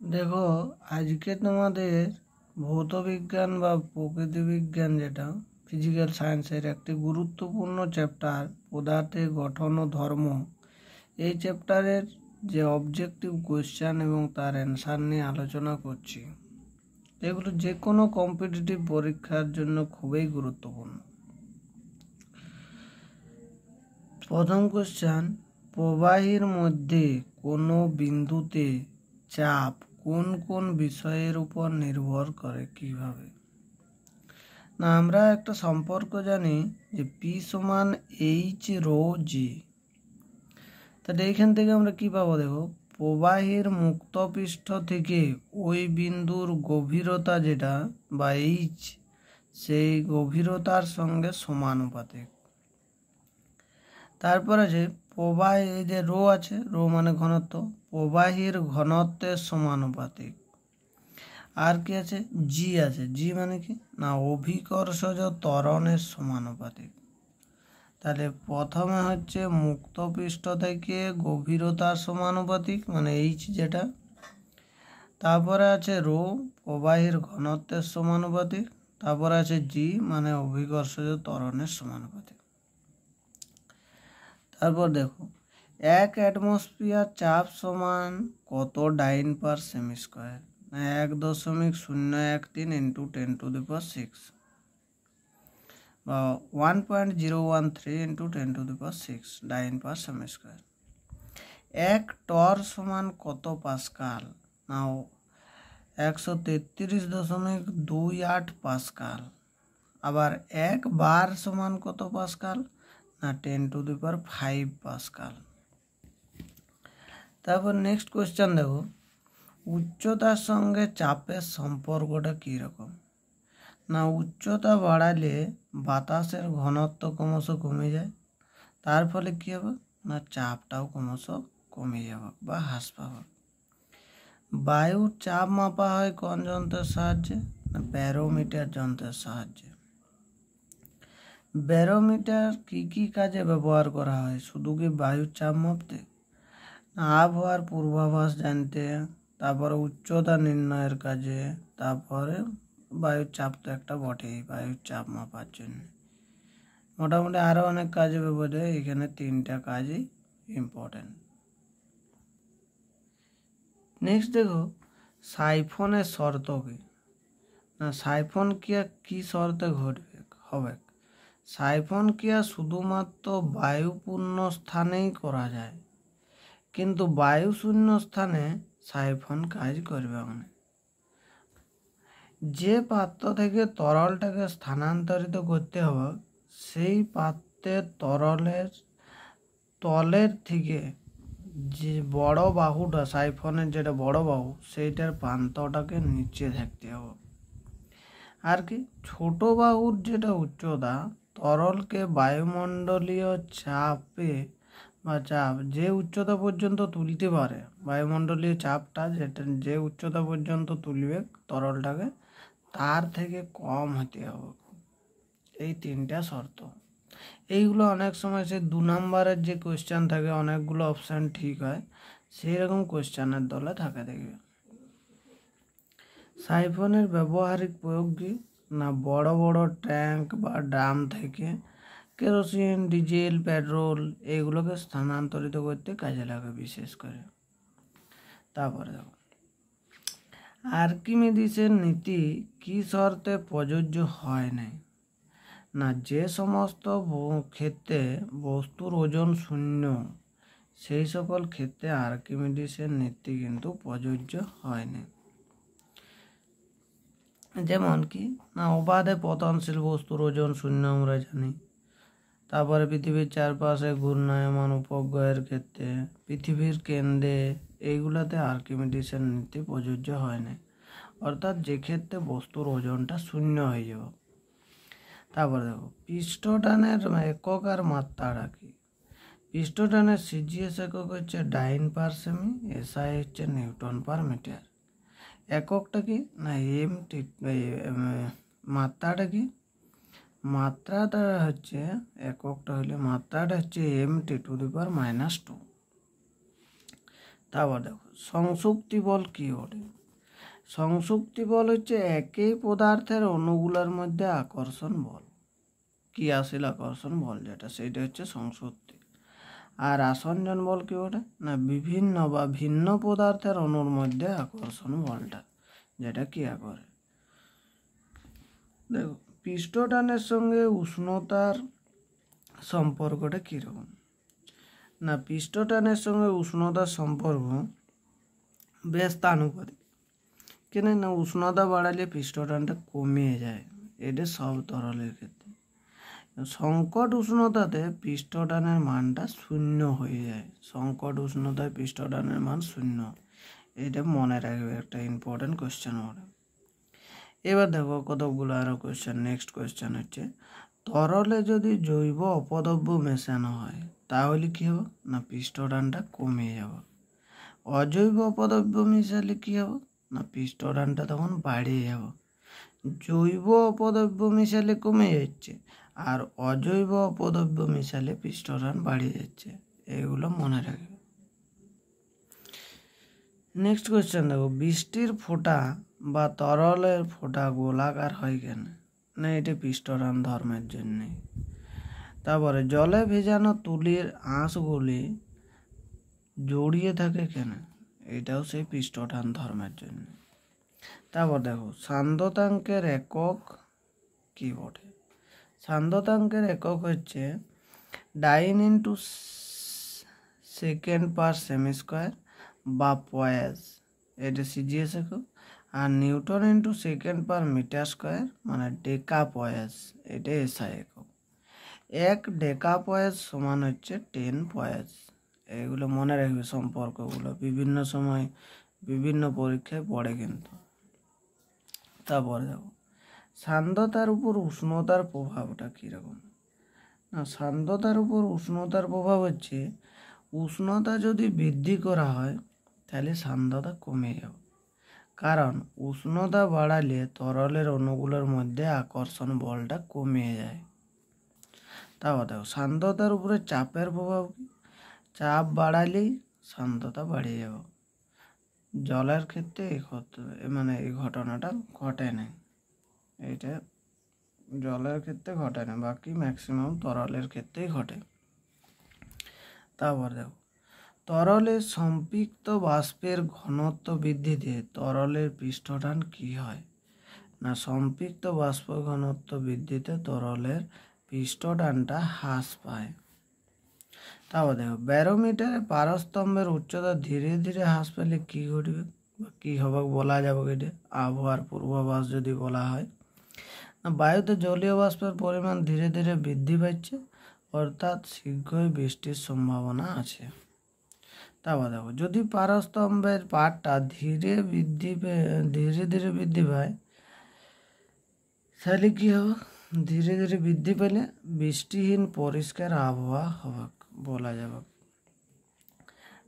দেখো, আজকে তোমাদের ভৌতবিজ্ঞান বা প্রকৃতিবিজ্ঞান, যেটা ফিজিক্যাল সায়েন্সের একটি গুরুত্বপূর্ণ চ্যাপ্টার, পদার্থের গঠন ও ধর্ম। এই চ্যাপ্টারের যে অবজেক্টিভ কোয়েশ্চেন এবং তার অ্যান্সার নিয়ে আলোচনা করছি। এগুলো যে কোনো কম্পিটিটিভ পরীক্ষার জন্য খুবই গুরুত্বপূর্ণ। প্রথম কোয়েশ্চেন, প্রবাহীর মধ্যে কোনো বিন্দুতে চাপ কোন কোন বিষয়ের উপর নির্ভর করে কিভাবে? না, আমরা একটা সম্পর্ক জানি যে পি সমান এইচ রো জি। তাহলে এইখান থেকে আমরা কি পাবো? দেখো, প্রবাহীর মুক্ত পৃষ্ঠ থেকে ওই বিন্দুর গভীরতা যেটা বা এইচ, সেই গভীরতার সঙ্গে সমানুপাতিক। তারপর আছে প্রবাহী, এই যে রো আছে, রো মানে ঘনত্ব, প্রবাহীর ঘনত্বের সমানুপাতিক। আর কি আছে? জি আছে। জি মানে কি? না, অভিকর্ষজ ত্বরণের সমানুপাতিক। তাহলে প্রথমে হচ্ছে মুক্ত পৃষ্ঠ থেকে গভীরতার সমানুপাতিক, মানে এইচ যেটা। তারপরে আছে রো, প্রবাহীর ঘনত্বের সমানুপাতিক। তারপরে আছে জি, মানে অভিকর্ষজ ত্বরণের সমানুপাতিক। তারপর দেখো, 1 অ্যাটমসফিয়ার চাপ সমান কত ডাইন পার সেমি স্কোয়ার? 1.013 ইন্টু 10⁶, বা 1.013 ইন্টু 10⁶ ডাইন পার সেমি স্কোয়ার। 1 টর সমান কত পাস্কাল? না, 133.28 পাস্কাল। আবার 1 বার সমান কত পাস্কাল? না, 10⁵ পাস্কাল। তারপর নেক্সট কোয়েশ্চেন দেখো, উচ্চতার সঙ্গে চাপের সম্পর্কটা কীরকম? না, উচ্চতা বাড়ালে বাতাসের ঘনত্ব ক্রমশ কমে যায়। তার ফলে কী হবে? না, চাপটাও ক্রমশ কমে যাবে বা হ্রাস পাবে। বায়ুর চাপ মাপা হয় কোন যন্ত্রের সাহায্যে? না, ব্যারোমিটার যন্ত্রের সাহায্যে। ব্যারোমিটার কী কাজে ব্যবহার করা হয়? শুধু কি বায়ুর চাপ মাপতে? না, আবহাওয়ার পূর্বাভাস জানতে, তারপরে উচ্চতা নির্ণয়ের কাজে, তারপরে বায়ুর চাপ তো একটা বটেই, বায়ুর চাপ মাপার জন্য। মোটামুটি আরও অনেক কাজে ব্যবহৃত হয়, এখানে 3টা কাজই ইম্পর্টেন্ট। নেক্সট দেখো, সাইফনের শর্ত কী? না, সাইফন ক্রিয়া কী শর্তে হবে? সাইফন ক্রিয়া শুধুমাত্র বায়ুপূর্ণ স্থানেই করা যায়, কিন্তু বায়ু শূন্য স্থানে সাইফন কাজ করবে না। যে পাত্র থেকে তরলটাকে স্থানান্তরিত করতে হবে, সেই পাত্রের তরলের তলের থেকে যে বড় বাহুটা, সাইফনের যেটা বড় বাহু, সেইটার প্রান্তটাকে নিচে থাকতে হবে। আর কি, ছোট বাহুর যেটা উচ্চতা, তরলকে বায়ুমণ্ডলীয় চাপে বা চাপ যে উচ্চতা পর্যন্ত তুলতে পারে, বায়ুমণ্ডলীয় চাপটা যেটা যে উচ্চতা পর্যন্ত তুলবে তরলটাকে, তার থেকে কম হতে হবে। এই 3টা শর্ত। এইগুলো অনেক সময় সে 2 নম্বরের যে কোয়েশ্চেন থাকে, অনেকগুলো অপশান ঠিক হয়, সেই রকম কোয়েশ্চেনের দলে থাকে। দেখবে, সাইফনের ব্যবহারিক প্রয়োগ কি? না, বড় বড় ট্যাঙ্ক বা ড্রাম থেকে কেরোসিন, ডিজেল, পেট্রোল এগুলোকে স্থানান্তরিত করতে কাজে লাগে বিশেষ করে। তারপরে দেখো, আর্কিমিডিসের নীতি কি শর্তে প্রযোজ্য হয় নাই? না, যে সমস্ত ক্ষেত্রে বস্তুর ওজন শূন্য, সেই সকল ক্ষেত্রে আর্কিমিডিসের নীতি কিন্তু প্রযোজ্য হয় না। যেমন কি, না, অবাধে পতনশীল বস্তুর ওজন শূন্য আমরা জানি। তারপরে পৃথিবীর চারপাশে ঘূর্ণায়মান উপগ্রহের ক্ষেত্রে, পৃথিবীর কেন্দ্রে, এইগুলাতে আর্কিমিডিসের নীতি প্রযোজ্য হয় না, অর্থাৎ যে ক্ষেত্রে বস্তুর ওজনটা শূন্য হয়ে যাবে। তারপরে দেখো, পৃষ্ঠটানের একক আর মাত্রাটা কি? পৃষ্ঠটানের সিজিএস একক হচ্ছে ডাইন পার সেমি, এসআই হচ্ছে নিউটন পার মিটার। এককটা কি? না, এমটি। মাত্রাটা কি? মাত্রাটা হচ্ছে, এককটা হলে মাত্রাটা হচ্ছে MT⁻²। তারপর দেখো সংসক্তি বল কি বলে। সংসক্তি বল হচ্ছে একই পদার্থের অণুগুলোর মধ্যে আকর্ষণ বল, ক্রিয়াশীল আকর্ষণ বল যেটা, সেটা হচ্ছে সংসক্তি। আর আসঞ্জন বল কি বলে, না বিভিন্ন বা ভিন্ন পদার্থের অণুর মধ্যে আকর্ষণ বলটা, যেটা ক্রিয়া করে। দেখো পৃষ্ঠটানের সঙ্গে উষ্ণতার সম্পর্কটা কীরকম, না পৃষ্ঠটানের সঙ্গে উষ্ণতার সম্পর্ক বেশ তানুপাতিক। কেন না উষ্ণতা বাড়ালে পৃষ্ঠটানটা কমিয়ে যায়, এটা সব তরলের ক্ষেত্রে। সংকট উষ্ণতাতে পৃষ্ঠটানের মানটা শূন্য হয়ে যায়, সংকট উষ্ণতায় পৃষ্ঠটানের মান শূন্য, এটা মনে রাখবে, একটা ইম্পর্টেন্ট কোয়েশ্চেন হবে। এবার দেখো কতগুলো আরও কোয়েশ্চেন। নেক্সট কোয়েশ্চেন হচ্ছে তরলে যদি জৈব অপদ্রব্য মেশানো হয় তাহলে কী হবে, না পৃষ্ঠটানটা কমে যাবে। অজৈব অপদ্রব্য মিশালে কী হবে, না পৃষ্ঠটানটা তখন বাড়িয়ে যাবে। জৈব অপদ্রব্য মিশালে কমে যাচ্ছে, আর অজৈব অপদ্রব্য মিশালে পৃষ্ঠটান বাড়িয়ে যাচ্ছে, এগুলো মনে রাখবে। নেক্সট কোয়েশ্চেন দেখো বৃষ্টির ফোঁটা বা তরলের ফোঁটা গোলাকার হয় কেন, না এটা পৃষ্ঠটান ধর্মের জন্যে। তারপরে জলে ভেজানো তুলির আঁশগুলি জড়িয়ে থাকে কেন, এটাও সেই পৃষ্ঠটান ধর্মের জন্য। তারপর দেখো সান্দ্রতাঙ্কের একক কি বটে। সান্দ্রতাঙ্কের একক হচ্ছে dyne into second per semi square বা পয়েস, এটা সিজিএস একক। আর newton into second per metre square মানে ডেকা পয়েস, এটা এসআই একক। এক ডেকা পয়েস সমান হচ্ছে 10 পয়েস। এগুলো মনে রাখবে সম্পর্কগুলো, বিভিন্ন সময় বিভিন্ন পরীক্ষায় পড়ে কিন্তু। তারপরে দেখো সান্দ্রতার উপর উষ্ণতার প্রভাবটা কীরকম, না সান্দ্রতার উপর উষ্ণতার প্রভাব হচ্ছে উষ্ণতা যদি বৃদ্ধি করা হয় তাহলে সান্দ্রতা কমে যাবে, কারণ উষ্ণতা বাড়ালে তরলের অণুগুলোর মধ্যে আকর্ষণ বলটা কমে যায়। তারপর দেখো সান্দ্রতার উপরে চাপের প্রভাব কি, চাপ বাড়ালেই সান্দ্রতা বাড়িয়ে যাবে। জলের ক্ষেত্রে এই ঘটনাটা ঘটে না, এইটা জলের ক্ষেত্রে ঘটে না, বাকি ম্যাক্সিমাম তরলের ক্ষেত্রেই ঘটে। তারপর দেখো তরলে সম্পৃক্ত বাষ্পের ঘনত্ব বৃদ্ধিতে তরলের পৃষ্ঠটান কি হয়, না সম্পৃক্ত বাষ্প ঘনত্ব বৃদ্ধিতে তরলের পৃষ্ঠটানটা হ্রাস পায়। তারপর দেখো ব্যারোমিটারে পারস্তম্ভের উচ্চতা ধীরে ধীরে হ্রাস পেলে কী ঘটবে বা কী হবে বলা যাবে, এটা আবহাওয়ার পূর্বাভাস যদি বলা হয়। বায়ুতে জলীয় বাষ্পের পরিমাণ ধীরে ধীরে বৃদ্ধি পাচ্ছে, অর্থাৎ শীঘ্রই বৃষ্টির সম্ভাবনা আছে। তারপর দেখো যদি পারস্তম্ভের পাটটা ধীরে ধীরে বৃদ্ধি পায় তাহলে কী হবে, ধীরে ধীরে বৃদ্ধি পেলে বৃষ্টিহীন পরিষ্কার আবহাওয়া হবে বলা যাবে।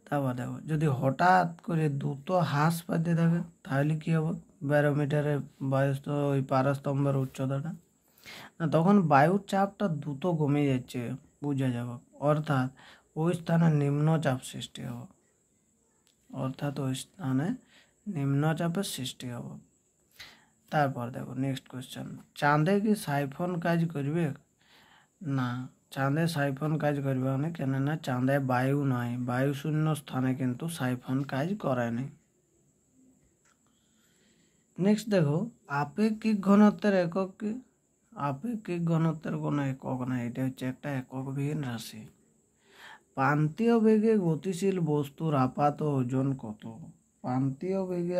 তারপর দেখো যদি হঠাৎ করে দ্রুত হ্রাস পাতে থাকে তাহলে কী হবে, ব্যারোমিটারের ওই পারস্তম্ভের উচ্চতাটা, না তখন বায়ুর চাপটা দ্রুত কমে যাচ্ছে বোঝা যাবে, অর্থাৎ ওই স্থানে নিম্নচাপ সৃষ্টি হবে, নিম্নচাপের সৃষ্টি হবে। তারপর দেখো নেক্সট কোয়েশ্চেন চাঁদে কি সাইফন কাজ করবে, না চাঁদে সাইফন কাজ করবে না, কেননা চাঁদে বায়ু নয়, বায়ু শূন্য স্থানে কিন্তু সাইফন কাজ করে না। নেক্সট দেখো আপেক্ষিক ঘনত্বের একক কি, আপেক্ষিক ঘনত্বের কোনো একক না, এটা হচ্ছে একটা এককবিহীন রাশি। প্রান্তীয় বেগে গতিশীল বস্তুর আপাত ওজন কত, প্রান্তীয় বেগে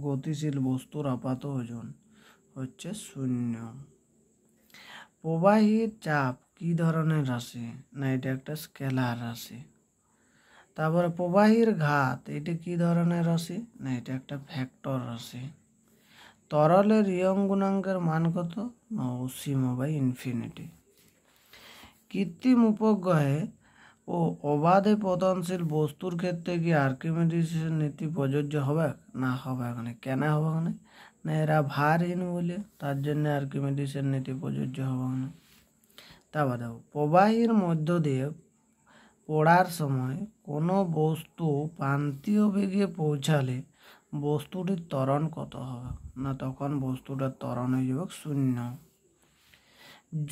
গতিশীল বস্তুর আপাত ওজন হচ্ছে 0। প্রবাহীর চাপ কি ধরনের রাশি, না এটা একটা স্কেলার রাশি। তারপরে প্রবাহীর ঘাত এটা কি ধরনের রাশি, না এটা একটা ভেক্টর রাশি। তরলের ইয়ং গুণাঙ্কের মান কত, না অসীম বা ইনফিনিটি। কৃত্রিম উপগ্রহে ও অবাধে পতনশীল বস্তুর ক্ষেত্রে কি আর্কিমিডিসের নীতি প্রযোজ্য হবে, না হবে না, কেন হবে না এরা ভারহীন বলে, তার জন্য আর্কিমিডিসের নীতি প্রযোজ্য হবে না। তারপর দেখো প্রবাহীর মধ্য দিয়ে পড়ার সময় কোনো বস্তু প্রান্তীয় বেগে পৌঁছালে বস্তুটির ত্বরণ কত হবে? না তখন বস্তুটার ত্বরণ হয়ে যাবে 0।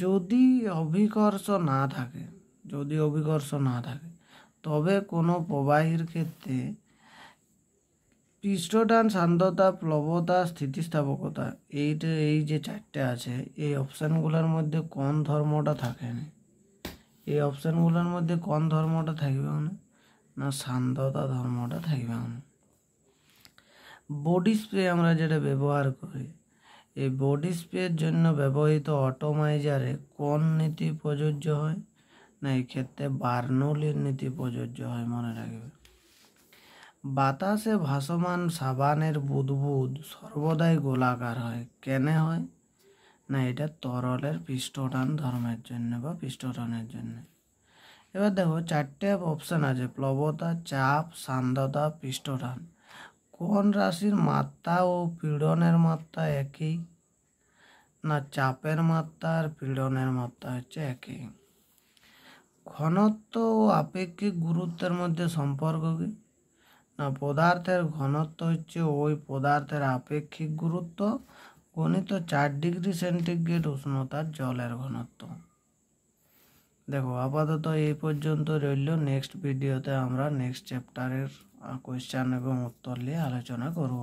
যদি অভিকর্ষ না থাকে তবে কোনো প্রবাহীর ক্ষেত্রে পৃষ্ঠটান, সান্দ্রতা, প্লবতা, স্থিতিস্থাপকতা, এই যে চারটে আছে, এই অপশানগুলোর মধ্যে কোন ধর্মটা থাকে না? এই অপশানগুলোর মধ্যে কোন ধর্মটা থাকবে না সান্দ্রতা ধর্মটা থাকবে না। বডি স্প্রে আমরা যেটা ব্যবহার করি, এই বডি স্প্রের জন্য ব্যবহৃত অটোমাইজারে কোন নীতি প্রযোজ্য হয়? না এই ক্ষেত্রে বার্নৌলির নীতি প্রযোজ্য হয়, মনে রাখবে। বাতাসে ভাসমান সাবানের বুদবুদ সর্বদাই গোলাকার হয়, কেন হয়? না এটা তরলের পৃষ্ঠটান ধর্মের জন্য বা পৃষ্ঠটানের জন্য। এবার দেখো চারটে অপশান আছে, প্লবতা, চাপ, সান্দ্রতা, পৃষ্ঠটান। কোন রাশির মাত্রা ও পীড়নের মাত্রা একই? না চাপের মাত্রা আর পীড়নের মাত্রা হচ্ছে একই। ঘনত্ব ও আপেক্ষিক গুরুত্বের মধ্যে সম্পর্ক কি? না পদার্থের ঘনত্ব হচ্ছে ওই পদার্থের আপেক্ষিক গুরুত্ব গণিত 4 ডিগ্রি সেন্টিগ্রেড উষ্ণতার জলের ঘনত্ব। দেখো আপাতত এই পর্যন্ত রইল। নেক্সট ভিডিওতে আমরা নেক্সট চ্যাপ্টারের কোয়েশ্চেন এবং উত্তর নিয়ে আলোচনা করব।